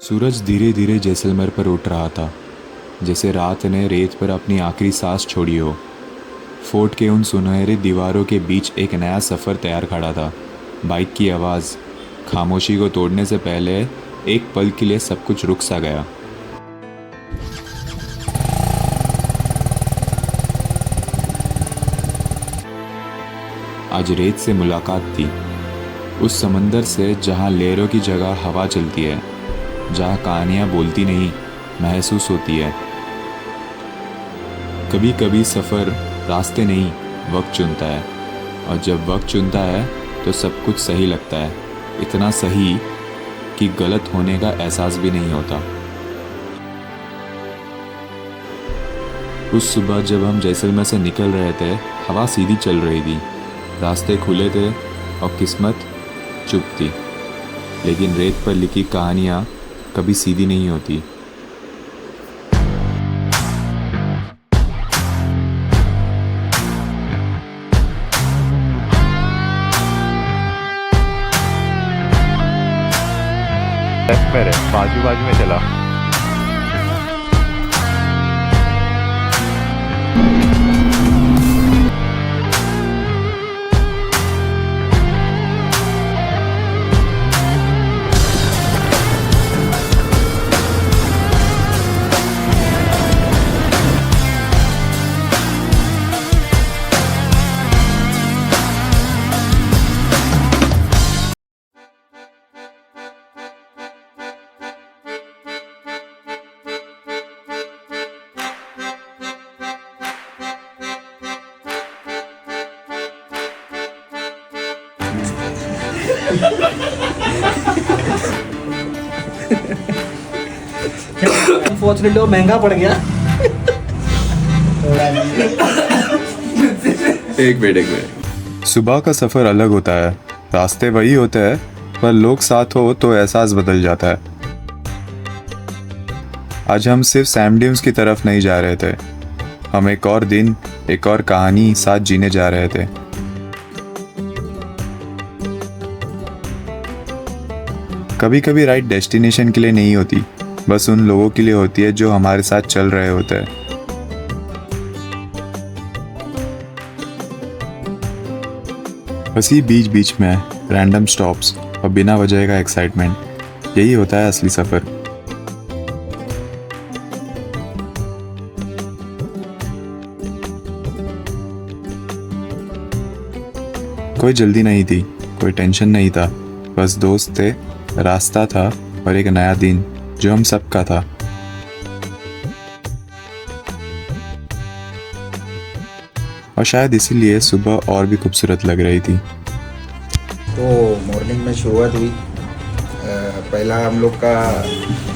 सूरज धीरे धीरे जैसलमेर पर उठ रहा था, जैसे रात ने रेत पर अपनी आखिरी सांस छोड़ी हो। फोर्ट के उन सुनहरी दीवारों के बीच एक नया सफ़र तैयार खड़ा था। बाइक की आवाज़ खामोशी को तोड़ने से पहले एक पल के लिए सब कुछ रुक सा गया। आज रेत से मुलाकात थी, उस समंदर से जहाँ लहरों की जगह हवा चलती है, जहाँ कहानियाँ बोलती नहीं महसूस होती है। कभी कभी सफ़र रास्ते नहीं वक्त चुनता है, और जब वक्त चुनता है तो सब कुछ सही लगता है, इतना सही कि गलत होने का एहसास भी नहीं होता। उस सुबह जब हम जैसलमेर से निकल रहे थे, हवा सीधी चल रही थी, रास्ते खुले थे और किस्मत चुप थी। लेकिन रेत पर लिखी कहानियाँ कभी सीधी नहीं होती। लेफ्ट में रहे, बाजू बाजू में चला। अनफॉर्चुनेटली वो महंगा पड़ गया। एक मिनट। सुबह का सफ़र अलग होता है, रास्ते वही होते हैं, पर लोग साथ हो तो एहसास बदल जाता है। आज हम सिर्फ सैंड ड्यून्स की तरफ नहीं जा रहे थे, हम एक और दिन, एक और कहानी साथ जीने जा रहे थे। कभी कभी राइड डेस्टिनेशन के लिए नहीं होती, बस उन लोगों के लिए होती है जो हमारे साथ चल रहे होते हैं। बसी बीच बीच में रैंडम स्टॉप्स और बिना वजह का एक्साइटमेंट, यही होता है असली सफ़र। कोई जल्दी नहीं थी, कोई टेंशन नहीं था, बस दोस्त थे, रास्ता था और एक नया दिन जो हम सबका था। और शायद इसीलिए सुबह और भी खूबसूरत लग रही थी। तो मॉर्निंग में शुरुआत हुई। पहला हम लोग का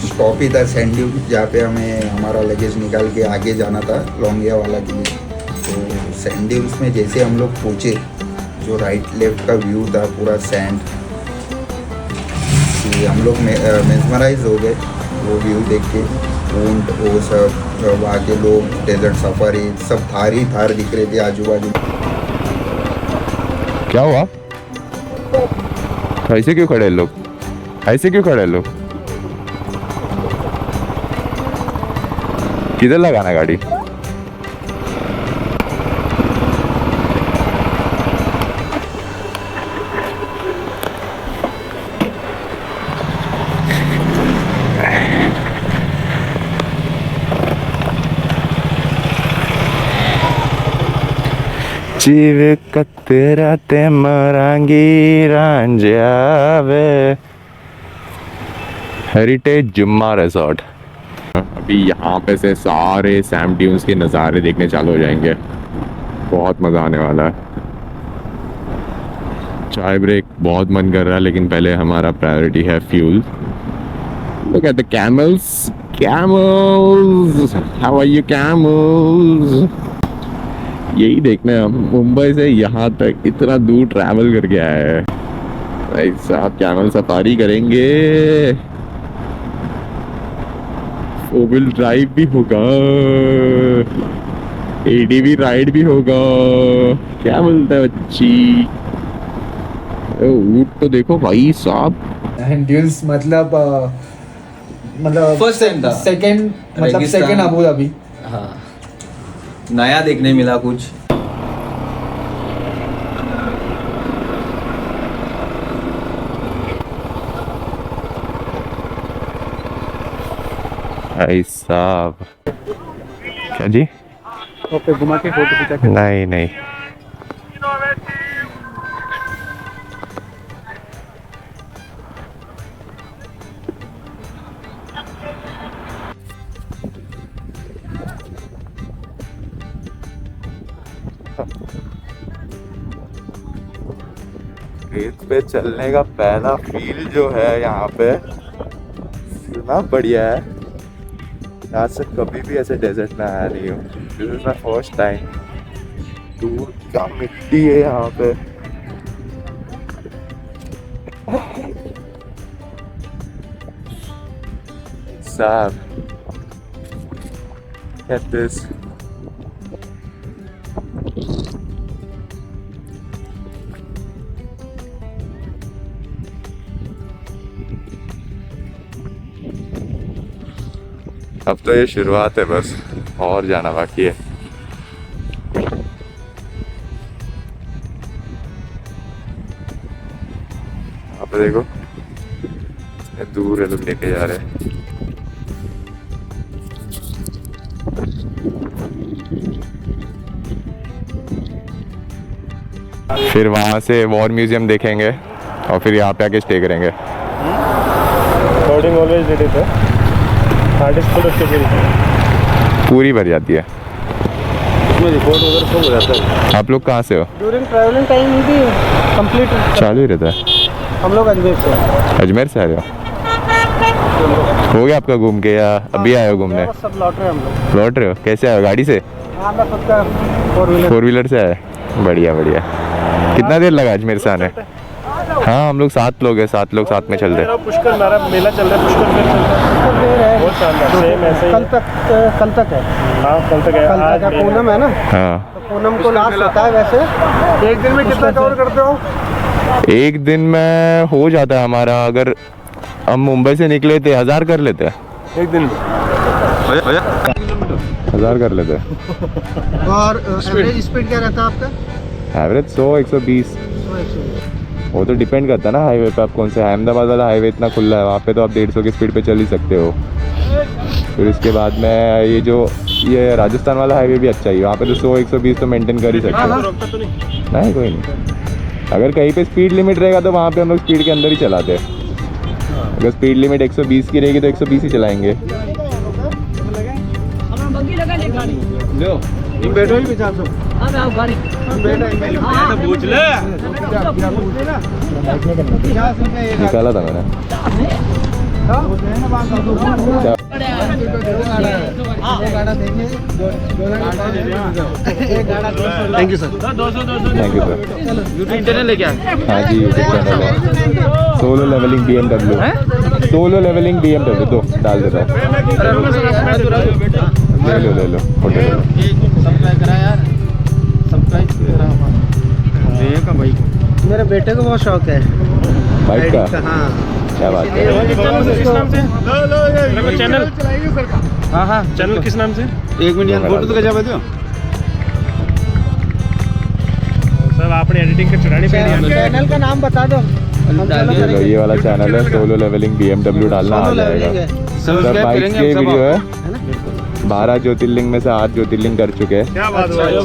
स्टॉप ही था सैंड ड्यून, जहाँ पे हमें हमारा लगेज निकाल के आगे जाना था लोंगिया वाला के लिए। तो सैंड ड्यून्स में जैसे हम लोग पहुँचे, जो राइट लेफ्ट का व्यू था पूरा सैंड, कि हम लोग मेस्मराइज हो गए वो व्यू देख के। ऊंट, वो सब, वहाँ के लोग, डेजर्ट सफारी, सब थार ही थार दिख रहे थे आजू बाजू। क्या हुआ? ऐसे क्यों खड़े हैं लोग? ऐसे क्यों खड़े हैं लोग? किधर लगाना गाड़ी? जीव कतरा ते मरांगी रांझावे। हेरिटेज जुम्मा रिजॉर्ट। अभी यहाँ पे से सारे सैंड ड्यून्स के नज़ारे देखने चालू हो जाएंगे, बहुत मज़ा आने वाला है। चाय ब्रेक बहुत मन कर रहा है, लेकिन पहले हमारा प्रायोरिटी है fuel. Look at the camels. Camels, how are you camels? यही देखना है, हम मुंबई से यहाँ तक इतना दूर ट्रैवल करके आए हैं। भाई साहब कैमल सफारी करेंगे, फोर व्हील ड्राइव भी होगा, एडीवी राइड भी होगा। क्या बोलता है बच्ची? ऊँट तो देखो भाई साहब। सैंड ड्यून्स मतलब मतलब फर्स्ट टाइम था। सेकंड मतलब रेगिस्तान। Second Abu Dhabi. हाँ, नया देखने मिला कुछ। भाई साहब, क्या जी? ओके, घुमा के फोटो खींचा। नहीं नहीं, रेत पे चलने का पहला फील जो है यहाँ पे इतना बढ़िया है। आज से कभी भी ऐसे डेजर्ट में आया नहीं हूँ। This is my first time. दूर क्या मिट्टी है यहाँ पे। साहब, get this. अब तो ये शुरुआत है, बस और जाना बाकी है। आप देखो, इतने दूर है लोग लेके जा रहे हैं। फिर वहाँ से वॉर म्यूजियम देखेंगे और फिर यहाँ पे आके स्टे करेंगे। बोर्डिंग ऑलवेज रेडी था। आर्टिस्ट फुल उसके पूरी भर जाती है। उसमें रिपोर्ट वगैरह सब हो जाता है। आप लोग कहाँ से हो? ड्यूरिंग ट्रैवलिंग टाइम भी कंप्लीट चालू ही रहता है। हम लोग अजमेर से अजमेर से आ रहे हो? हो गया आपका घूम के या अभी आए हो घूमने? सब लौट रहे हैं हम लोग। लौट रहे हो? कैसे आए हो? गाड़ी से? हाँ, मैं खुद का 4 4 व्हीलर से आए? बढ़िया बढ़िया। कितना देर लगा अजमेर से आने? हाँ, हम लोग 7 लोग हैं, 7 लोग साथ में चल रहे हैं। पुष्कर हमारा मेला चल रहा है, पुष्कर फेयर चल रहा है। बहुत शानदार, सेम ऐसे ही। कल तक है। हाँ, कल तक है। कल तक है, पूनम है ना? हाँ, तो पूनम को लास्ट होता है। वैसे एक दिन में कितना कवर करते हो? एक दिन में हो जाता है हमारा। अगर हम मुंबई से निकले थे 1000 कर लेते हैं। एक दिन 1000 कर लेते हैं। और एवरेज स्पीड क्या रहता है आपका? एवरेज 100-120। वो तो डिपेंड करता है ना हाईवे पे आप कौन से। अहमदाबाद वाला हाईवे इतना खुला है, वहाँ पे तो आप 150 की स्पीड पे चल ही सकते हो। फिर इसके बाद में ये राजस्थान वाला हाईवे भी अच्छा ही है, वहाँ पे तो 100-120 तो मेंटेन कर ही सकते हो। रोकता तो नहीं? नहीं, कोई नहीं। अगर कहीं पे स्पीड लिमिट रहेगा तो वहाँ पे हम लोग स्पीड के अंदर ही चलाते हैं। अगर स्पीड लिमिट 120 की रहेगी तो 120 ही चलाएंगे। बैठो ही विचार सब। निकाला था मैंने। Thank you sir. Thank you sir. YouTube channel है क्या? हाँ जी, यूट्यूब चैनल है। Solo leveling BMW। Solo leveling BMW दो डाल देता हूँ। ले लो फोटो ले लो। सब्सक्राइब करा यार, सब्सक्राइब करा। देखा भाई, मेरे बेटे को बहुत शौक है बाइक का। हाँ, क्या बात है। किस नाम से चैनल? हाँ, चैनल किस नाम से? 1 मिलियन फोटो तो गजब है। सर आपने एडिटिंग का चुरानी पे चैनल का नाम बता दो। चलो, ये वाला चैनल है सोलो लेवलिंग BMW, डालना आ जाएगा। सर बाइक की वीडियो है। 12 ज्योतिर्लिंग में से 8 ज्योतिर्लिंग कर चुके हैं।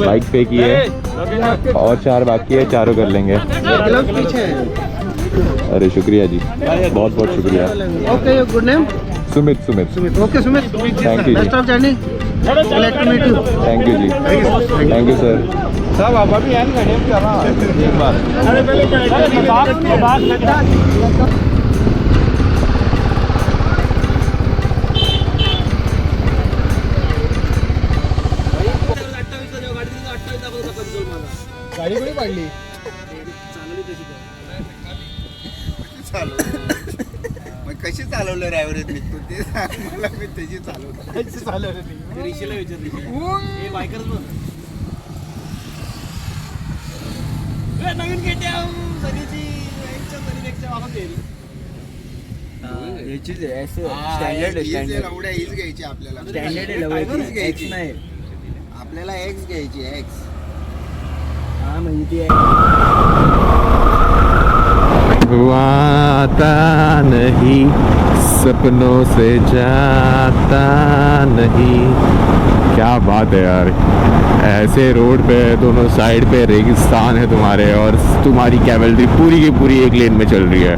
बाइक पे की है और 4 बाकी है, चारों कर लेंगे। अरे शुक्रिया जी, बहुत बहुत शुक्रिया। Okay, good name? Sumit. Okay Sumit, thank you जी। Best of journey. Glad to meet you. Thank you जी। Thank you sir. सब आप अभी यार का नेम क्या रहा है एक बार? अरे पहले बात गाडी कोणी पाडली? मग कशी चालवलं ड्रायव्हर निघतो ते सांग मला. मी त्याची चालवलं. कशी चालवली ती? ऋषीला विचारली बायकरच बघ. नवीन केटी सनीची सनीपेक्षा मला ये चीज ऐसे स्टँडर्ड आहे स्टँडर्ड हीच घ्यायची आपल्याला स्टँडर्ड आहे Tigers एक्स घ्यायची. नाही आपल्याला एक्स घ्यायची एक्स हा म्हणजे ती वो आता नहीं सपनों से जाता नहीं। क्या बात है यार, ऐसे रोड पे दोनों साइड पे रेगिस्तान है तुम्हारे और तुम्हारी कैवलरी पूरी की पूरी एक लेन में चल रही है।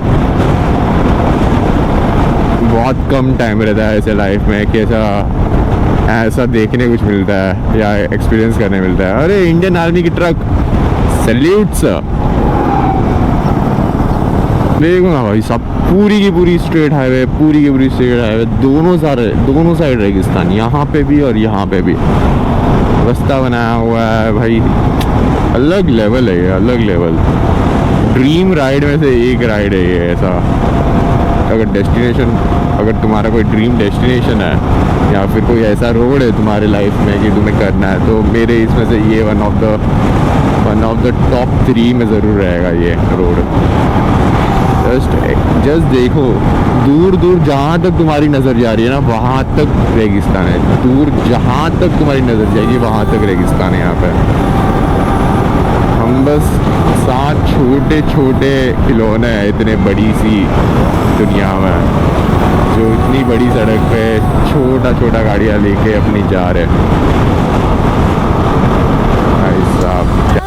बहुत कम टाइम रहता है ऐसे लाइफ में कि ऐसा देखने कुछ मिलता है या एक्सपीरियंस करने मिलता है। अरे इंडियन आर्मी की ट्रक, सैल्यूट सर। देखो ना भाई सब पूरी की पूरी स्ट्रेट हाईवे, पूरी की पूरी स्ट्रेट हाईवे, दोनों साइड रेगिस्तान, यहाँ पे भी और यहाँ पे भी रास्ता बनाया हुआ है भाई। अलग लेवल है ये, अलग लेवल। ड्रीम राइड में से एक राइड है ये ऐसा। अगर डेस्टिनेशन, अगर तुम्हारा कोई ड्रीम डेस्टिनेशन है या फिर कोई ऐसा रोड है तुम्हारे लाइफ में कि तुम्हें करना है, तो मेरे इसमें से ये वन ऑफ द टॉप 3 में ज़रूर रहेगा ये रोड। जस्ट देखो, दूर दूर जहाँ तक तुम्हारी नज़र जा रही है ना वहाँ तक रेगिस्तान है। दूर जहाँ तक तुम्हारी नज़र जाएगी वहाँ तक रेगिस्तान है यहाँ पे। हम बस 7 छोटे छोटे खिलौने हैं इतने बड़ी सी दुनिया में, जो इतनी बड़ी सड़क पे छोटा छोटा गाड़ियाँ लेके अपनी जा रहे हैं। भाई साहब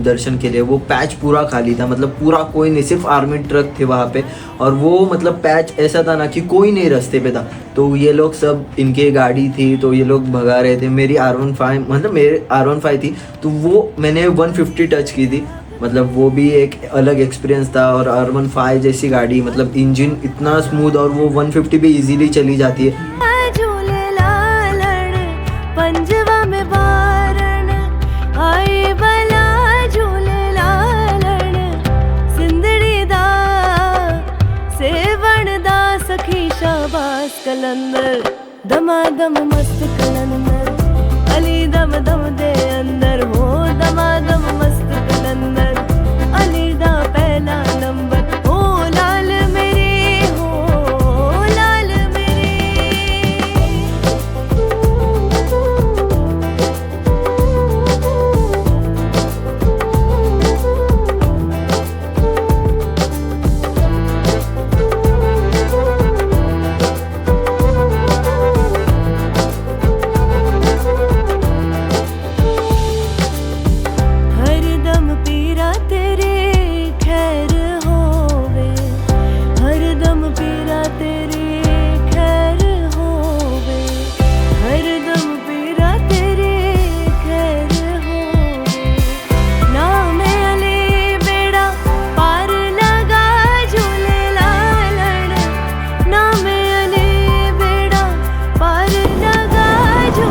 दर्शन के लिए वो पैच पूरा खाली था, मतलब पूरा कोई नहीं, सिर्फ आर्मी ट्रक थे वहाँ पे। और वो मतलब पैच ऐसा था ना कि कोई नहीं रास्ते पे था। तो ये लोग सब, इनके गाड़ी थी तो ये लोग भगा रहे थे। मेरी R15 मतलब मेरे R15 थी तो वो मैंने 150 टच की थी, मतलब वो भी एक अलग एक्सपीरियंस था। और R15 जैसी गाड़ी, मतलब इंजन इतना स्मूथ और वो 150 भी इजीली चली जाती है। पंजवा में बारण आई बला झूले लालण सिंदड़ी दा सेवण दा सखी शाबाश कलंदर दमादम मस्त कलंदर अली दम दम दे अंदर हो दमादम मस्त कलंदर अली दा पहला नंबर हो लाल मेरे हो लाल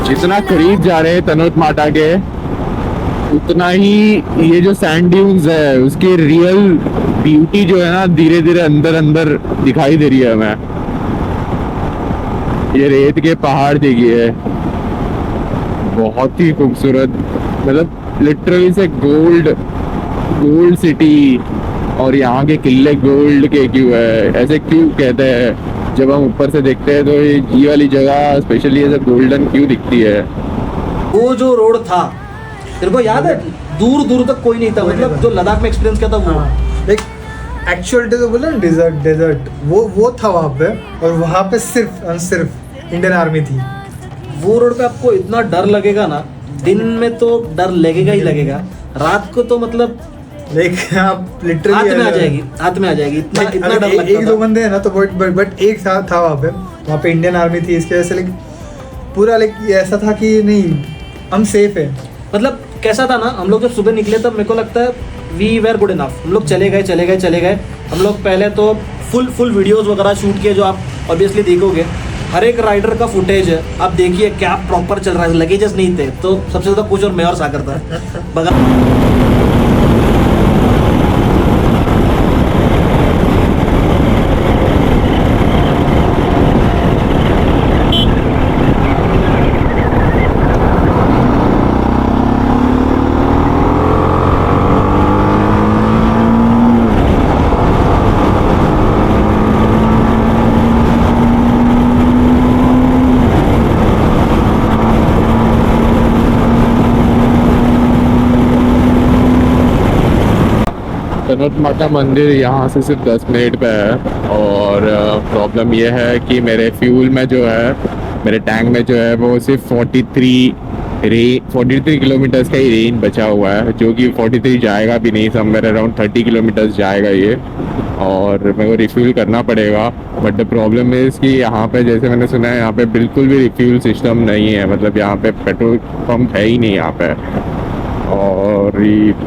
जितना करीब जा रहे हैं तनोट माटा के, उतना ही ये जो सैंड ड्यून्स है उसकी रियल ब्यूटी जो है ना धीरे धीरे अंदर अंदर दिखाई दे रही है हमें। ये रेत के पहाड़ देखिए, बहुत ही खूबसूरत, मतलब लिटरली से गोल्ड सिटी। और यहाँ के किले गोल्ड के क्यों है, ऐसे क्यों कहते हैं? जब हम ऊपर से देखते हैं तो ये वाली जगह स्पेशली ऐसे गोल्डन क्यों दिखती है। वो जो रोड था तेरे को याद है, दूर दूर तक कोई नहीं था, मतलब जो लद्दाख में एक्सपीरियंस किया था वो एक एक्चुअल तो बोला ना डेजर्ट वो था वहाँ पे। और वहाँ पे सिर्फ इंडियन आर्मी थी। वो रोड पे आपको इतना डर लगेगा ना, दिन में तो डर लगेगा ही लगेगा, रात को तो मतलब लाइक आप लिटरली हाथ में आ जाएगी इतना इतना डर लगता एक दो था। बंदे हैं ना तो बट एक साथ था वहाँ पे इंडियन आर्मी थी, इसकी वजह से लाइक पूरा लाइक ऐसा था कि नहीं हम सेफ है। मतलब कैसा था ना, हम लोग जब सुबह निकले तब मेरे को लगता है वी वेर गुड इनफ। हम लोग चले गए। हम लोग पहले तो फुल वीडियोस वगैरह शूट किए, जो आप ऑब्वियसली देखोगे। हर एक राइडर का फुटेज है, आप देखिए क्या प्रॉपर चल रहा है। लगेजेस नहीं थे तो सबसे ज़्यादा कुछ और मैं और सागर था बगल। तनोट माता मंदिर यहाँ से सिर्फ 10 मिनट पे है। और प्रॉब्लम ये है कि मेरे फ्यूल में जो है, मेरे टैंक में जो है वो सिर्फ 43 किलोमीटर्स का ही रेंज बचा हुआ है, जो कि 43 जाएगा भी नहीं, समवेयर अराउंड 30 किलोमीटर्स जाएगा ये, और मेरे को रिफ्यूल करना पड़ेगा। बट द प्रॉब्लम इज़ कि यहाँ पे जैसे मैंने सुना है यहाँ पे बिल्कुल भी रिफ्यूल सिस्टम नहीं है, मतलब यहाँ पे पेट्रोल पंप है ही नहीं यहाँ पे। और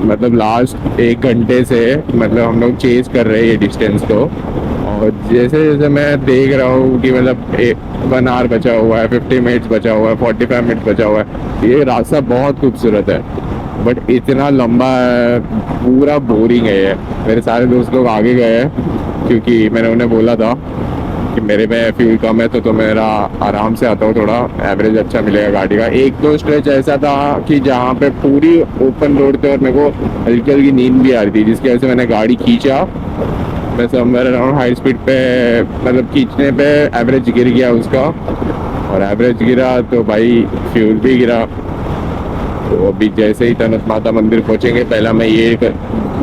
मतलब लास्ट 1 घंटे से मतलब हम लोग चेज कर रहे हैं ये डिस्टेंस को, और जैसे जैसे मैं देख रहा हूँ कि मतलब 1 आवर बचा हुआ है, 50 मिनट्स बचा हुआ है, 45 मिनट बचा हुआ है। ये रास्ता बहुत खूबसूरत है बट इतना लंबा है, पूरा बोरिंग है ये। मेरे सारे दोस्त लोग आगे गए हैं क्योंकि मैंने उन्हें बोला था कि मेरे में फ्यूल कम है तो मेरा आराम से आता हूँ, थोड़ा एवरेज अच्छा मिलेगा गाड़ी का। 1-2 स्ट्रेच ऐसा था कि जहाँ पे पूरी ओपन रोड थे और मेरे को हल्की हल्की नींद भी आ रही थी, जिसकी वजह से मैंने गाड़ी खींचा। मैं समवेयर अराउंड हाई स्पीड पे मतलब खींचने पे एवरेज गिर गया उसका, और एवरेज गिरा तो भाई फ्यूल भी गिरा। तो अभी जैसे ही तनोट माता मंदिर पहुँचेंगे पहला मैं ये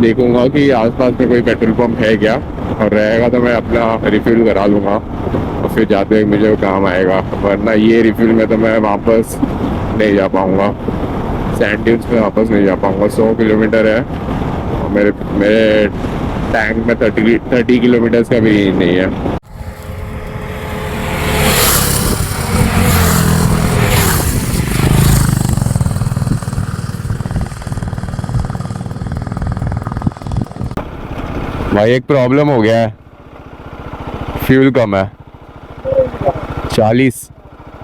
देखूंगा कि आसपास में कोई पेट्रोल पंप है क्या, और रहेगा तो मैं अपना रिफ़िल करा लूँगा और फिर जाते हुए मुझे काम आएगा। वरना ये रिफ़िल में तो मैं वापस नहीं जा पाऊँगा, सैंड ड्यून्स में वापस नहीं जा पाऊँगा। 100 किलोमीटर है और मेरे टैंक में 30 किलोमीटर्स का भी रेंज नहीं है। भाई एक प्रॉब्लम हो गया है, फ्यूल कम है, 40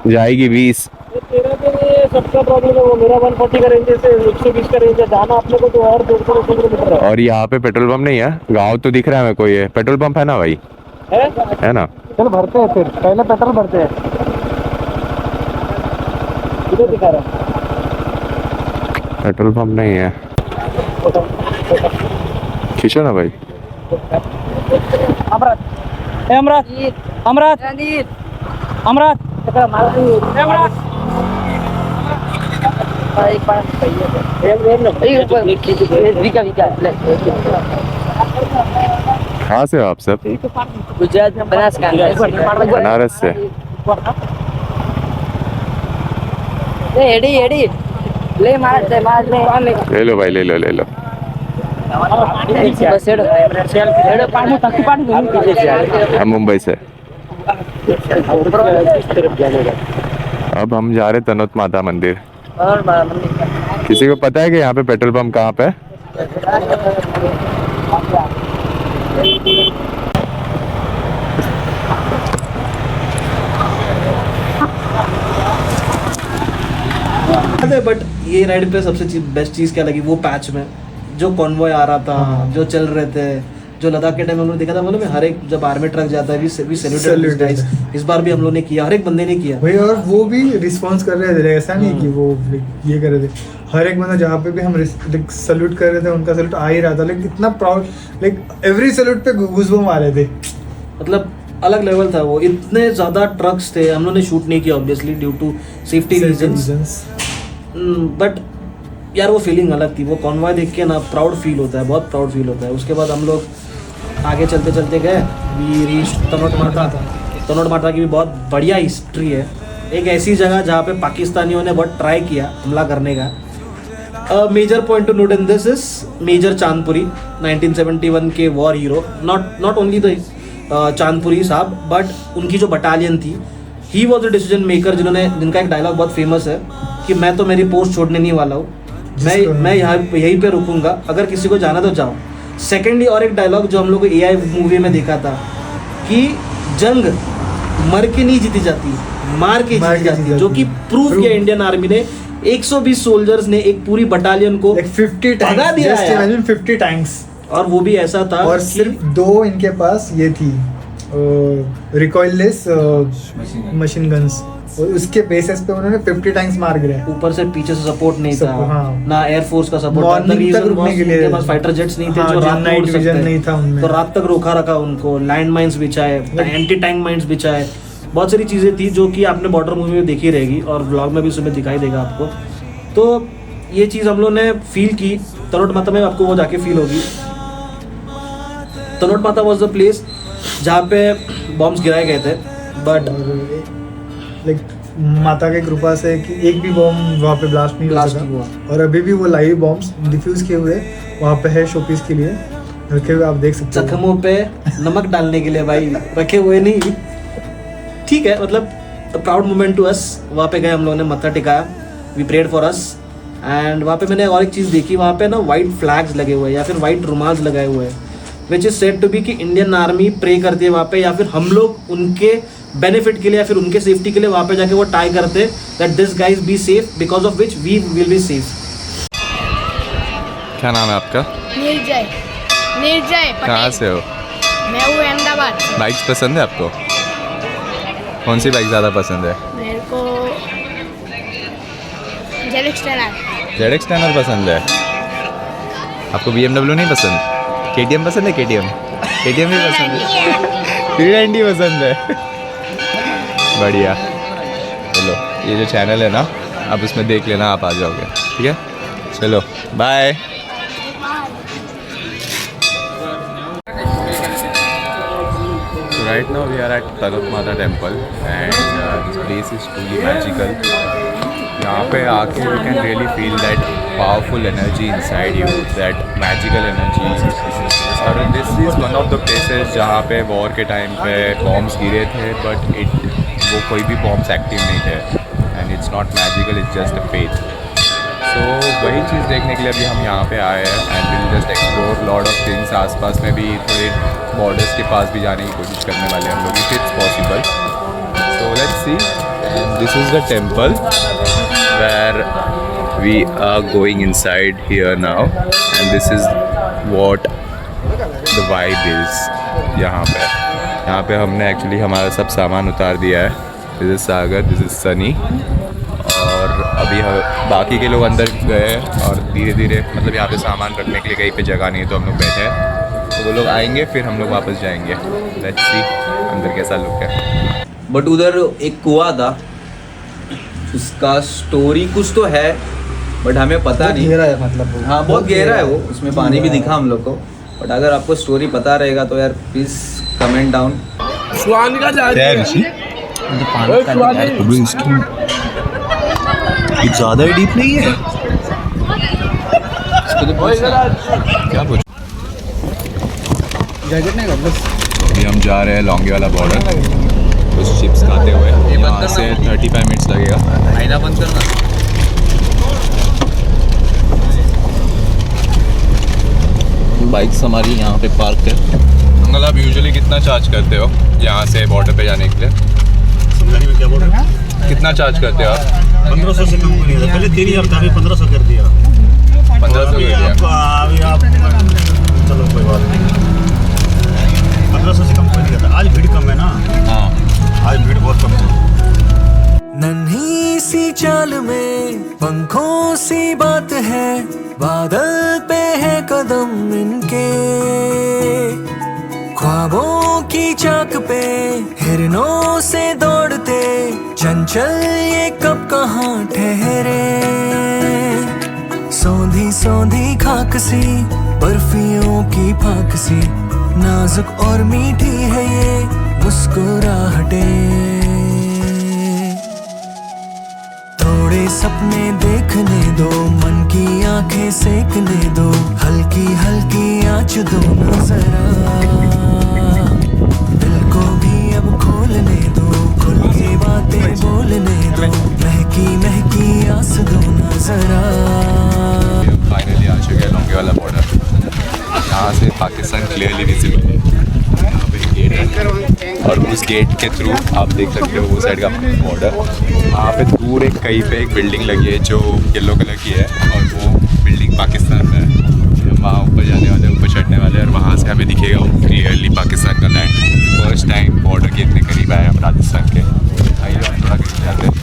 जाएगी 20। तेरा तो ये सबका प्रॉब्लम है, वो मेरा 140 का रेंज से 120 का रेंज है, जाना अपने को तो और 200 किलोमीटर है। और यहाँ पे पेट्रोल पंप नहीं है, गांव तो दिख रहा है मेरे को। ये पेट्रोल पंप है ना भाई? है ना? चल भरते हैं, फिर पहले पेट्रोल भरते हैं। किधर दिखा रहा है? पेट्रोल पंप नहीं है, खींचो ना भाई। अमरात अमरात अमरात अमरात कहाँ से हो आप सब? गुजरात में बनारस से। एडी एडी ले मार ले लो भाई, ले लो। हम मुंबई से। अब हम जा रहे तनोट माता मंदिर। किसी को पता है कि यहाँ पे पेट्रोल पंप कहाँ पे है? बट ये राइड पे सबसे बेस्ट चीज़ क्या लगी, वो पैच में जो कॉन्वॉय आ रहा था, जो चल रहे थे, जो लद्दाख के टाइम हम लोग देखा था, मतलब हर एक जब आर्मी ट्रक जाता है वी सैल्यूटेड गाइस। इस बार भी हम लोग ने किया, हर एक बंदे ने किया भाई, और वो भी रिस्पॉन्स कर रहे थे, ऐसा नहीं कि वो ये कर रहे थे। हर एक बंदा जहाँ पे भी हम सल्यूट कर रहे थे उनका सल्यूट आ ही रहा था। लाइक इतना प्राउड, लाइक एवरी सल्यूट पे गूज़बम्स आ रहे थे। मतलब अलग लेवल था वो। इतने ज़्यादा ट्रक्स थे, हम लोग ने शूट नहीं किया obviously due to safety reasons, but यार वो फीलिंग अलग थी। वो कॉन्वॉय देख के ना प्राउड फील होता है, बहुत प्राउड फील होता है। उसके बाद हम लोग आगे चलते गए, वी रीच तनोट माता। तनोट माता की भी बहुत बढ़िया हिस्ट्री है। एक ऐसी जगह जहाँ पे पाकिस्तानियों ने बहुत ट्राई किया हमला करने का. Major point to note in this is major Chandpuri, 1971 के war hero. Not only the Chandpuri साहब, बट उनकी जो बटालियन थी, ही वॉज द डिसीजन मेकर, जिनका एक डायलॉग बहुत फेमस है कि मैं तो मेरी पोस्ट छोड़ने नहीं वाला हूँ, मैं यहीं पे रुकूंगा, अगर किसी को जाना तो जाओ. सेकेंडली और एक डायलॉग जो हम लोग को AI मूवी में देखा था कि जंग मर के नहीं जीती जाती, मार के जीती जाती है, जो कि प्रूफ किया इंडियन आर्मी ने. 120 सोल्जर्स ने एक पूरी बटालियन को 50 भगा दिया जस्ट यार. Imagine 50 tanks. और वो भी ऐसा था और कि सिर्फ 2 इनके पास ये थी रिकॉइललेस मशीन गन्स, और उसके बेसिस पे उन्होंने 50 टैंक्स मार गिराए. ऊपर से पीछे से सपोर्ट नहीं था, हाँ. ना एयरफोर्स का सपोर्ट था. मॉर्निंग तक रुकने के लिए उनके पास फाइटर जेट्स नहीं थे, हाँ, जो रात में नाइट उड़ सकते विजन नहीं था उनमें. तो रात तक रोका रखा उनको, लैंड माइंस बिछाए, एंटी टैंक माइंस बिछाए, बहुत सारी चीज़ें थी जो कि आपने बॉर्डर मूवी में देखी रहेगी और व्लॉग में भी उसमें दिखाई देगा आपको. तो ये चीज़ हम लोग ने फील की. तनोट माता में आपको वो जाके फील होगी. तनोट माता वॉज द प्लेस जहाँ पे बॉम्ब्स गिराए गए थे, बट लाइक माता की कृपा से कि एक भी बॉम्ब वहाँ पे ब्लास्ट नहीं हुआ. और अभी भी वो लाइव बॉम्ब्स डिफ्यूज किए हुए वहाँ पे है, शोपीस के लिए रखे हुए, आप देख सकते हो. जख्मों पे नमक डालने के लिए भाई रखे हुए नहीं. ठीक है, मतलब प्राउड मोमेंट टू अस. वहाँ पे गए हम लोगों ने, मत्था टिकाया, we prayed for us. And वहाँ पे मैंने और एक चीज़ देखी, वहाँ पे ना वाइट फ्लैग्स लगे हुए हैं या फिर वाइट रुमाल्स लगाए हुए हैं, which is said to be कि इंडियन आर्मी प्रे करती है वहाँ पे, या फिर हम लोग उनके बेनिफिट के लिए या फिर उनके सेफ्टी के लिए वहाँ पे जाके वो टाई करते that this guys be safe, because of which we will be safe. क्या नाम है आपका? निर्जय. निर्जय पटेल. कहाँ से हो? मैं हूँ अहमदाबाद से. बाइक्स पसंद है आपको? कौन सी बाइक ज़्यादा पसंद है? मेरे को ZX 10R. ZX 10R पसंद है. आपको BMW नहीं पसंद? KTM पसंद है? KTM भी पसंद है. 390 पसंद है. बढ़िया. चलो, ये जो चैनल है ना, आप उसमें देख लेना, आप आ जाओगे. ठीक है, चलो bye. Right now we are at Tanut Mata temple and this place is truly magical. यहाँ पे आके you can really feel that powerful energy inside you, that magical energy. और this is one of the places जहाँ पे war के time पे bombs गिरे थे, but वो कोई भी bombs active नहीं थे, and it's not magical, it's just a faith. तो वही चीज़ देखने के लिए अभी हम यहाँ पे आए हैं and will just explore lot of things. आसपास में भी थोड़े बॉर्डर्स के पास भी जाने की कोशिश करने वाले हम लोग, if it's possible. So let's see. This is the temple where we are going inside here now and this is what the vibe is. यहाँ पे हमने एक्चुअली हमारा सब सामान उतार दिया है. This is Sagar, this is Sunny, और अभी बाकी के लोग अंदर गए और धीरे धीरे, मतलब यहाँ पे सामान रखने के लिए कहीं पे जगह नहीं है, तो हम लोग बैठे हैं. तो वो लोग आएंगे, फिर हम लोग वापस जाएंगे. लेट्स सी अंदर कैसा लुक है. बट उधर एक कुआं था, उसका स्टोरी कुछ तो है बट हमें पता नहीं. गहरा है, मतलब हाँ बहुत गहरा है वो, उसमें पानी भी दिखा हम लोग को. बट अगर आपको स्टोरी पता रहेगा तो यार प्लीज़ कमेंट डाउन. ज़्यादा ही डीप नहीं है. क्या पूछ? अभी हम जा रहे हैं लॉन्गे वाला बॉर्डर, कुछ चिप्स खाते हुए. यहाँ से 35 मिनट्स लगेगा. आईना बंद करना. बाइक्स हमारी यहाँ पे पार्क है. अंकल, आप यूजुअली कितना चार्ज करते हो यहाँ से बॉर्डर पे जाने के लिए? समझाने में क्या बोल रहे हैं? कितना चार्ज करते हो आप? 1500 से कम नहीं था. पहले 3000 था, अभी 1500 कर दिया. 1500 कर दिया. अभी आप चलो कोई बात नहीं. 1500 से कम कोई नहीं करता. आज भीड़ कम है ना. हाँ, आज भीड़ बहुत कम है. नन्ही सी चाल में पंखों सी बात है, बादल पे है कदम इनके, ख्वाबों की चाक पे हिरनों से दौड़ते, चंचल ये कब कहाँ ठहरे. सौंधी सौंधी खाक सी, बर्फियों की फाक सी, नाजुक और मीठी है ये मुस्कुराहटें. देखने दो, मन की आंखें सेकने दो, हल्की हल्की आँच दो ना जरा, दिल को भी अब खोलने दो, खुल के बातें बोलने दो, महकी महकी आस दो ना जरा। फाइनली आ चुके हैं लोंगे वाला बॉर्डर। यहाँ से पाकिस्तान क्लियरली विजिबल है। यहाँ पे गेट है और उस गेट के थ्रू आप देख सकते हो वो साइड का बॉर्डर। वहाँ पे दूर एक कहीं पे एक बिल्डिंग लगी है जो येलो कलर की है और वो बिल्डिंग पाकिस्तान में है। हम वहाँ ऊपर जाने वाले, ऊपर चढ़ने वाले और वहाँ से हमें दिखेगा वो क्लियरली पाकिस्तान का लैंड। फर्स्ट टाइम बॉर्डर के इतने करीब आए हम राजस्थान के। आइए हम थोड़ा करीब जाते हैं।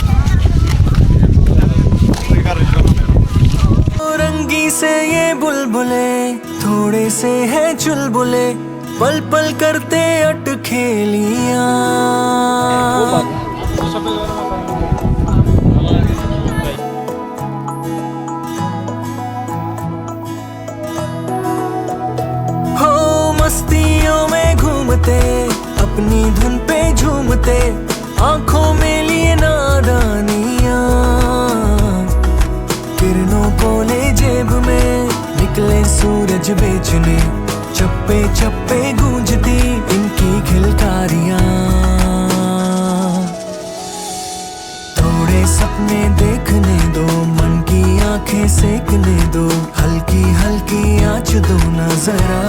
रंगी से ये बुलबुले, थोड़े से है चुलबुले, पल पल करते अटखेलियां। हो मस्तियों में घूमते, अपनी धुन पे झूमते, आंखों में लिए नादानियां, किरणों को ले जेब में, निकले सूरज बेचने, चप्पे चप्पे गूंजती इनकी खिलकारियां। थोड़े सपने देखने दो, मन की आंखें सेकने दो, हल्की हल्की आँच दो ना जरा,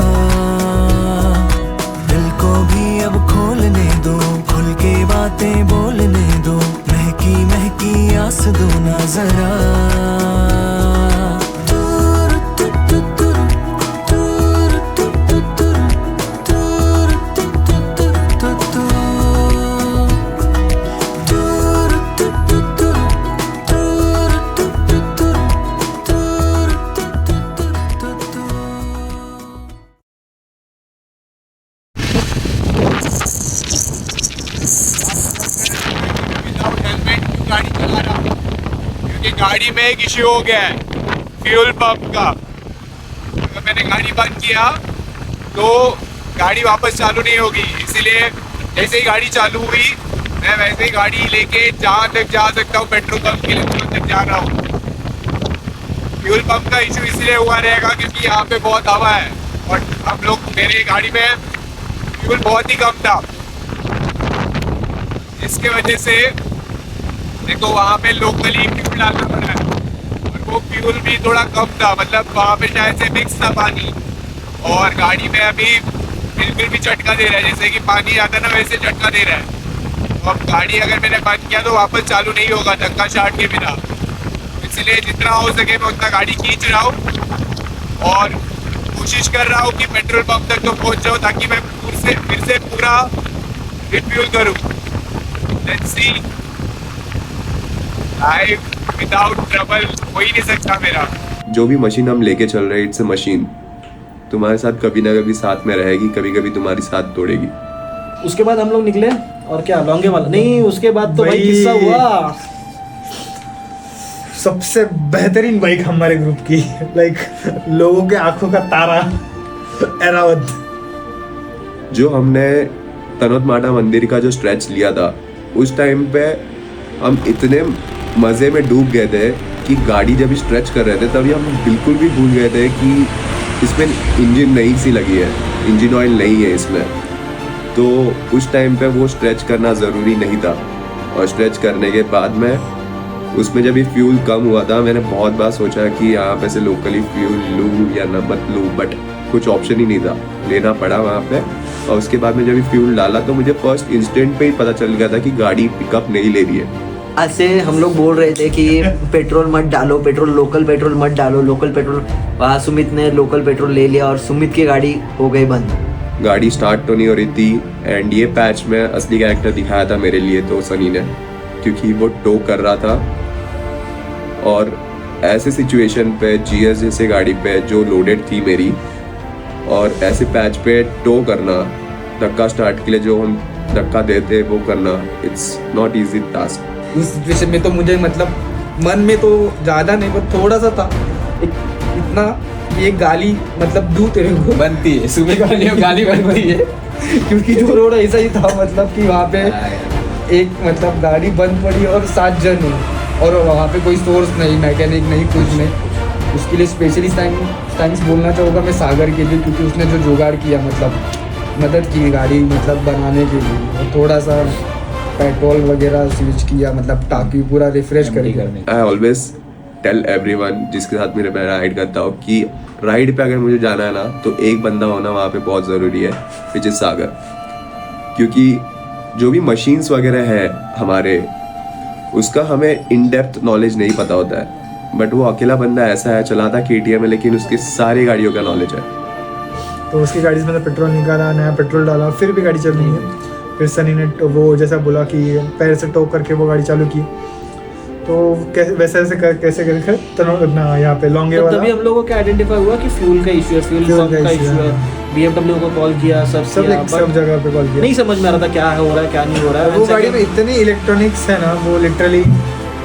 दिल को भी अब खोलने दो, खुल के बातें बोलने दो, महकी महकी आस दो ना जरा। गाड़ी में एक इश्यू हो गया है फ्यूल पंप का। अगर मैंने गाड़ी बंद किया तो गाड़ी वापस चालू नहीं होगी, इसीलिए जैसे ही गाड़ी चालू हुई मैं वैसे ही गाड़ी लेके जहाँ तक जा सकता हूँ पेट्रोल पंप के लिए वहाँ तक जा रहा हूँ। फ्यूल पंप का इशू इसलिए हुआ रहेगा क्योंकि यहाँ पे बहुत हवा है और हम लोग मेरे गाड़ी में फ्यूल बहुत ही कम था, इसके वजह से देखो वहाँ पे लोकली फ्यूल डालना पड़ा है और वो फ्यूल भी थोड़ा कम था, मतलब वहाँ पे शायद से मिक्स था पानी और गाड़ी में अभी बिल्कुल भी झटका दे रहा है, जैसे कि पानी आता ना वैसे झटका दे रहा है। तो अब गाड़ी अगर मैंने बंद किया तो वापस चालू नहीं होगा धक्का स्टार्ट के बिना, इसलिए जितना हो सके मैं उतना गाड़ी खींच रहा हूँ और कोशिश कर रहा हूँ कि पेट्रोल पंप तक तो पहुँच जाऊँ ताकि मैं फिर से पूरा रिफ्यूल करूँ। Let's see, life without trouble हो ही नहीं सकता मेरा। जो भी मशीन हम लेके चल रहे हैं, इट्स अ मशीन, तुम्हारे साथ कभी ना कभी साथ में रहेगी, कभी कभी तुम्हारी साथ तोड़ेगी। उसके बाद हम लोग निकले और क्या लौंगे वाला नहीं, उसके बाद तो भाई किस्सा हुआ सबसे बेहतरीन बाइक हमारे ग्रुप की, लाइक लोगों के आंखों का तारा एरावत। जो हमने तनोत माटा मंदिर का जो स्ट्रेच लिया था उस टाइम पे हम इतने मज़े में डूब गए थे कि गाड़ी जब स्ट्रेच कर रहे थे तभी हम बिल्कुल भी भूल गए थे कि इसमें इंजन नई सी लगी है, इंजन ऑयल नहीं है इसमें। तो उस टाइम पे वो स्ट्रेच करना ज़रूरी नहीं था और स्ट्रेच करने के बाद में उसमें जब ये फ्यूल कम हुआ था मैंने बहुत बार सोचा कि यहाँ पे से लोकली फ्यूल लूँ या न मत लूँ, बट कुछ ऑप्शन ही नहीं था, लेना पड़ा वहाँ पे। और उसके बाद में जब ये फ्यूल डाला तो मुझे फर्स्ट इंस्टेंट पे ही पता चल गया था कि गाड़ी पिकअप नहीं ले रही है। ऐसे हम लोग बोल रहे थे कि पेट्रोल मत डालो, लोकल पेट्रोल मत डालो, लोकल पेट्रोल। वहाँ सुमित ने लोकल पेट्रोल ले लिया और सुमित की गाड़ी हो गई बंद, गाड़ी स्टार्ट तो नहीं हो रही थी। एंड ये पैच में असली कैरेक्टर दिखाया था मेरे लिए तो सनी ने, क्योंकि वो टो कर रहा था और ऐसे सिचुएशन पे जीएस जैसे गाड़ी पे जो लोडेड थी मेरी और ऐसे पैच पे टो करना, धक्का स्टार्ट के लिए जो हम धक्का देते वो करना, इट्स नॉट इजी टास्क। उस सिचुएशन में तो मुझे मतलब मन में तो ज़्यादा नहीं पर थोड़ा सा था इतना, ये गाली मतलब दूं तेरे को बनती है, सुबह गाली बनती है क्योंकि जो रोड ऐसा ही था, मतलब कि वहाँ पे एक मतलब गाड़ी बंद पड़ी और 7 जन और वहाँ पे कोई सोर्स नहीं, मैकेनिक नहीं, कुछ नहीं। उसके लिए स्पेशली थैंक्स बोलना चाहूँगा मैं सागर के लिए, क्योंकि उसने जो जुगाड़ किया मतलब मदद की गाड़ी मतलब बनाने के लिए, और थोड़ा सा पेट्रोल वगैरह स्विच किया, मतलब टाकी पूरा रिफ्रेश करेगा। आई ऑलवेज टेल एवरीवन जिसके साथ मैं राइड करता हूँ कि राइड पे अगर मुझे जाना है ना तो एक बंदा होना वहाँ पे बहुत ज़रूरी है, विच इज़ सागर। क्योंकि जो भी मशीन्स वगैरह है हमारे, उसका हमें इन डेप्थ नॉलेज नहीं पता होता है, बट वो अकेला बंदा ऐसा है चलाता KTM है लेकिन उसकी सारी गाड़ियों का नॉलेज है। तो उसकी गाड़ी से मतलब पेट्रोल निकाला, नया पेट्रोल डाला, फिर भी गाड़ी चल रही है। फिर सनी ने वो जैसा बोला कि पैर से टोक करके वो गाड़ी चालू की, तो कैसे वैसे कैसे अपना यहाँ पे लॉन्गे वाला, तभी हम लोगों को क्या आइडेंटिफाई हुआ कि फ्यूल का इशू है, फ्यूल पंप का इशू है। BMW को कॉल किया, सब जगह पे कॉल किया, नहीं समझ में आ रहा था क्या हो रहा है क्या नहीं हो रहा है। वो गाड़ी में इतने इलेक्ट्रॉनिक्स है ना, वो लिटरली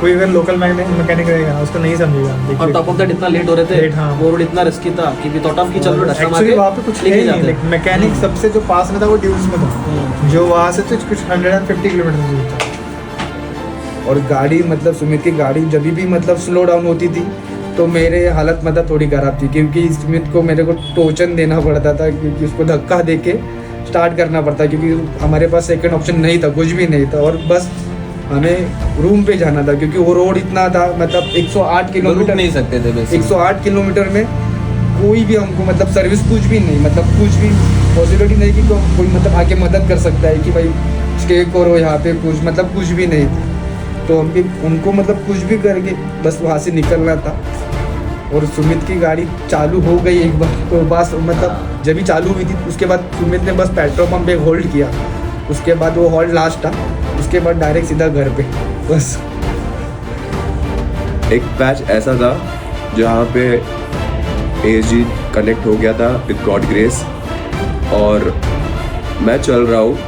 कोई अगर लोकल मैकेनिक रहेगा ना उसको नहीं समझेगा। और टॉप ऑफ दैट इतना लेट हो रहे थे, वो रोड इतना रिस्की था कि विदाउट ऑफ की चल रहा है। एक्चुअली वहाँ पे कुछ लेके जाते, मैकेनिक सबसे जो पास में था वो ड्यूज में था, जो वहाँ से तो कुछ 150 किलोमीटर दूर था। और गाड़ी मतलब सुमित की गाड़ी जब भी मतलब स्लो डाउन होती थी तो मेरे हालत मतलब थोड़ी ख़राब थी, क्योंकि सुमित को मेरे को टोचन देना पड़ता था, क्योंकि उसको धक्का दे के स्टार्ट करना पड़ता, क्योंकि हमारे पास सेकंड ऑप्शन नहीं था, कुछ भी नहीं था। और बस हमें रूम पे जाना था, क्योंकि वो रोड इतना था मतलब 108 किलोमीटर नहीं सकते थे, 108 किलोमीटर में कोई भी हमको मतलब सर्विस कुछ भी नहीं, मतलब कुछ भी पॉसिबिलिटी नहीं कि कोई मतलब आके मदद कर सकता है कि भाई स्टे करो यहाँ पे, कुछ मतलब कुछ भी नहीं। तो हम भी उनको मतलब कुछ भी करके बस वहाँ से निकलना था। और सुमित की गाड़ी चालू हो गई एक बार, तो बस मतलब जब भी चालू हुई थी उसके बाद सुमित ने बस पेट्रोल पंप पे होल्ड किया, उसके बाद वो होल्ड लास्ट था, उसके बाद डायरेक्ट सीधा घर पे बस। एक पैच ऐसा था जहाँ पे ASG कनेक्ट हो गया था विद गॉड ग्रेस, और मैं चल रहा हूँ,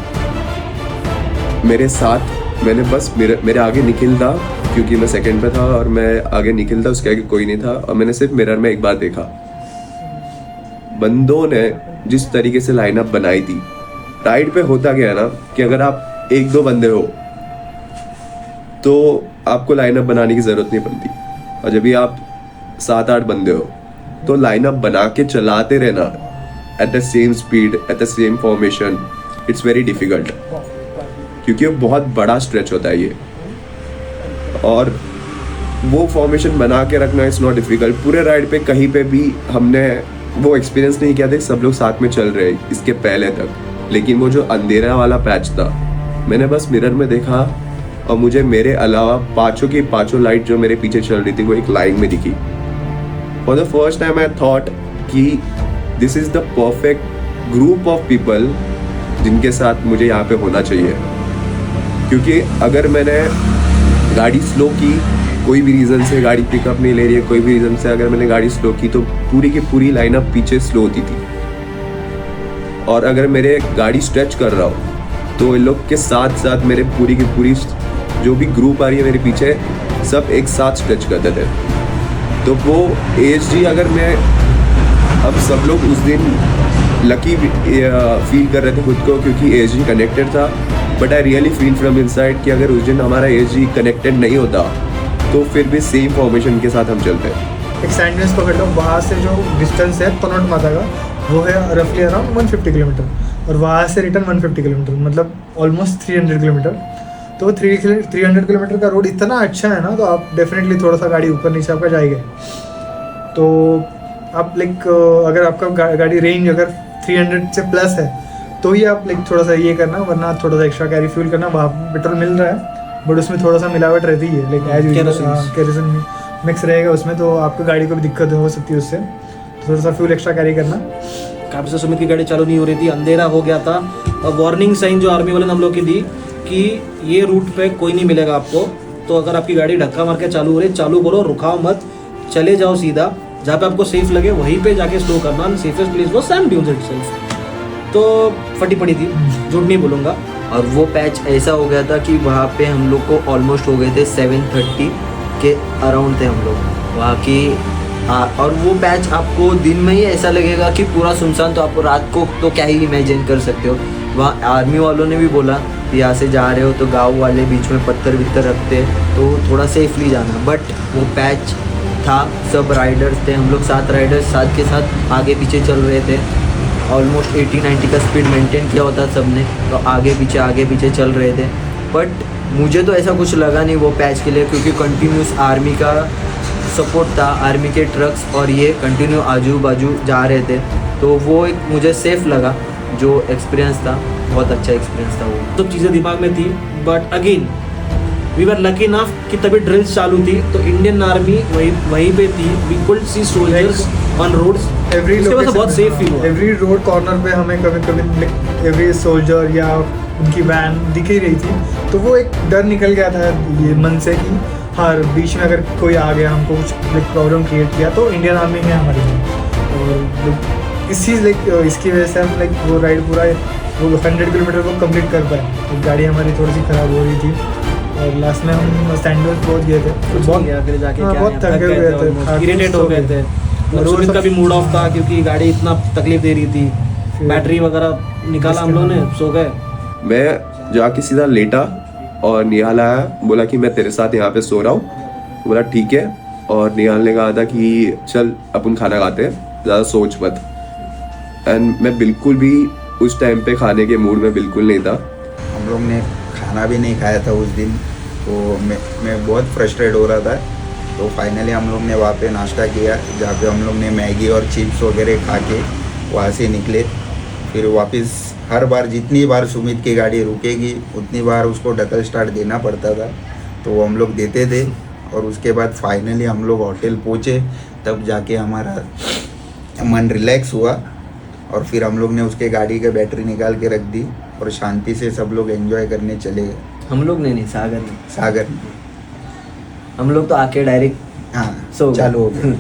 मेरे साथ मैंने बस मेरे आगे निखिल था, क्योंकि मैं सेकंड पे था और मैं आगे निखिल था, उसके आगे कोई नहीं था। और मैंने सिर्फ मिरर में एक बार देखा, बंदों ने जिस तरीके से लाइनअप बनाई थी। राइड पे होता क्या है ना कि अगर आप 1-2 बंदे हो तो आपको लाइनअप बनाने की ज़रूरत नहीं पड़ती, और जब भी आप 7-8 बंदे हो तो लाइनअप बना के चलाते रहना at the same speed, at the same formation, it's very difficult, क्योंकि वो बहुत बड़ा स्ट्रेच होता है ये। और वो फॉर्मेशन बना के रखना इट्स नॉट डिफ़िकल्ट। पूरे राइड पे कहीं पे भी हमने वो एक्सपीरियंस नहीं किया था सब लोग साथ में चल रहे इसके पहले तक, लेकिन वो जो अंधेरा वाला पैच था, मैंने बस मिरर में देखा और मुझे मेरे अलावा पाँचों की पाँचों लाइट जो मेरे पीछे चल रही थी वो एक लाइन में दिखी। For the first time I thought कि this is the perfect group of people जिनके साथ मुझे यहाँ पे होना चाहिए। क्योंकि अगर मैंने गाड़ी स्लो की, कोई भी रीज़न से गाड़ी पिकअप नहीं ले रही है, कोई भी रीज़न से अगर मैंने गाड़ी स्लो की तो पूरी की पूरी लाइनअप पीछे स्लो होती थी। और अगर मेरे गाड़ी स्ट्रेच कर रहा हो तो इन लोग के साथ साथ मेरे पूरी की पूरी जो भी ग्रुप आ रही है मेरे पीछे, सब एक साथ स्ट्रेच करते थे। तो वो ASG, अगर मैं अब सब लोग उस दिन लकी फील कर रहे थे खुद को क्योंकि ASG कनेक्टेड था, but I really feel from inside कि अगर उस दिन हमारा ASG कनेक्टेड नहीं होता तो फिर भी सेम फॉर्मेशन के साथ हम चलते हैं। एक सैंड ड्यून्स पकड़ लो, वहाँ से जो डिस्टेंस है पनोट माता का वो है रफली अराउंड 150 किलोमीटर, और वहाँ से रिटर्न 150 किलोमीटर, मतलब ऑलमोस्ट 300 किलोमीटर। तो 300 किलोमीटर का रोड इतना अच्छा है ना, तो आप डेफिनेटली थोड़ा सा गाड़ी ऊपर नीचे आपका जाएगा। तो आप लाइक अगर आपका गाड़ी रेंज अगर 300 से प्लस है तो ही आप लाइक थोड़ा सा ये करना, वरना थोड़ा सा एक्स्ट्रा कैरी फ्यूल करना। वहाँ पेट्रोल मिल रहा है बट उसमें थोड़ा सा मिलावट रहती है, लाइक एज केरोसिन मिक्स रहेगा उसमें, तो आपको गाड़ी को भी दिक्कत हो सकती है उससे, तो थोड़ा सा फ्यूल एक्स्ट्रा कैरी करना। काफ़ी से सुमित की गाड़ी चालू नहीं हो रही थी, अंधेरा हो गया था, और वार्निंग साइन जो आर्मी वाले ने हम लोग की दी कि ये रूट पे कोई नहीं मिलेगा आपको, तो अगर आपकी गाड़ी धक्का मार के चालू हो रही, चालू बोलो, रुकाओ मत, चले जाओ सीधा, जहाँ पे आपको सेफ लगे वहीं पे जाके स्लो करना। सेफेस्ट प्लेस वो सैंड ड्यून्स इटसेल्फ। तो फटी पड़ी थी, झूठ नहीं बोलूँगा। और वो पैच ऐसा हो गया था कि वहाँ पे हम लोग को ऑलमोस्ट हो गए थे 7:30 के अराउंड थे हम लोग वहाँ की। और वो पैच आपको दिन में ही ऐसा लगेगा कि पूरा सुनसान, तो आपको रात को तो क्या ही इमेजिन कर सकते हो। वहाँ आर्मी वालों ने भी बोला यहाँ से जा रहे हो तो गांव वाले बीच में पत्थर वित्तर रखते तो थोड़ा सेफली जाना, बट वो पैच था, सब राइडर्स थे, हम लोग 7 राइडर्स साथ के साथ आगे पीछे चल रहे थे। ऑलमोस्ट 80-90 का स्पीड मेंटेन किया होता सबने, तो आगे पीछे चल रहे थे। बट मुझे तो ऐसा कुछ लगा नहीं वो पैच के लिए, क्योंकि कंटिन्यूस आर्मी का सपोर्ट था, आर्मी के ट्रक्स और ये कंटिन्यू आजू बाजू जा रहे थे, तो वो एक मुझे सेफ लगा। जो एक्सपीरियंस था बहुत अच्छा एक्सपीरियंस था वो। सब चीज़ें दिमाग में थी, but again we were lucky enough कि तभी ड्रिल्स चालू थी, तो इंडियन आर्मी वहीं पे थी। We could see soldiers on roads, every उसके वजह से बहुत सेफ फील हुआ। एवरी रोड कॉर्नर पे हमें कभी एवरी सोल्जर या उनकी वैन दिख ही रही थी, तो वो एक डर निकल गया था ये मन से कि हाँ बीच में अगर कोई आ गया हमको कुछ प्रॉब्लम क्रिएट किया तो इंडियन आर्मी है हमारी में। और इस चीज़ इसकी वजह से हम वो राइड पूरा वो 100 किलोमीटर को कंप्लीट कर पाए। तो गाड़ी हमारी थोड़ी सी ख़राब हो रही थी और लास्ट में हम सैंडविच पहुँच गए थे, तो बहुत थके हुए थे, इरिटेट हो गए थे। और सुमित का भी मूड ऑफ था क्योंकि गाड़ी इतना तकलीफ दे रही थी, बैटरी वगैरह निकाला हम लोगों ने, सो गए। मैं जाके सीधा लेटा और निहाल आया, बोला कि मैं तेरे साथ यहाँ पे सो रहा हूँ। बोला ठीक है, और निहाल ने कहा था कि चल अपन खाना खाते हैं, ज़्यादा सोच मत। एंड मैं बिल्कुल भी उस टाइम पे खाने के मूड में बिल्कुल नहीं था। हम लोग ने खाना भी नहीं खाया था उस दिन, तो मैं बहुत फ्रस्ट्रेट हो रहा था। तो फाइनली हम लोग ने वहाँ पे नाश्ता किया, जहाँ पे हम लोग ने मैगी और चिप्स वगैरह खा के वहाँ से निकले। फिर वापस हर बार जितनी बार सुमित की गाड़ी रुकेगी उतनी बार उसको डबल स्टार्ट देना पड़ता था, तो वो हम लोग देते थे। और उसके बाद फाइनली हम लोग होटल पहुँचे, तब जाके हमारा मन रिलैक्स हुआ। और फिर हम लोग ने उसके गाड़ी के बैटरी निकाल के रख दी और शांति से सब लोग एंजॉय करने चले गए। हम लोग नहीं, सागर हम लोग तो आके डायरेक्ट हाँ चालू हो गए।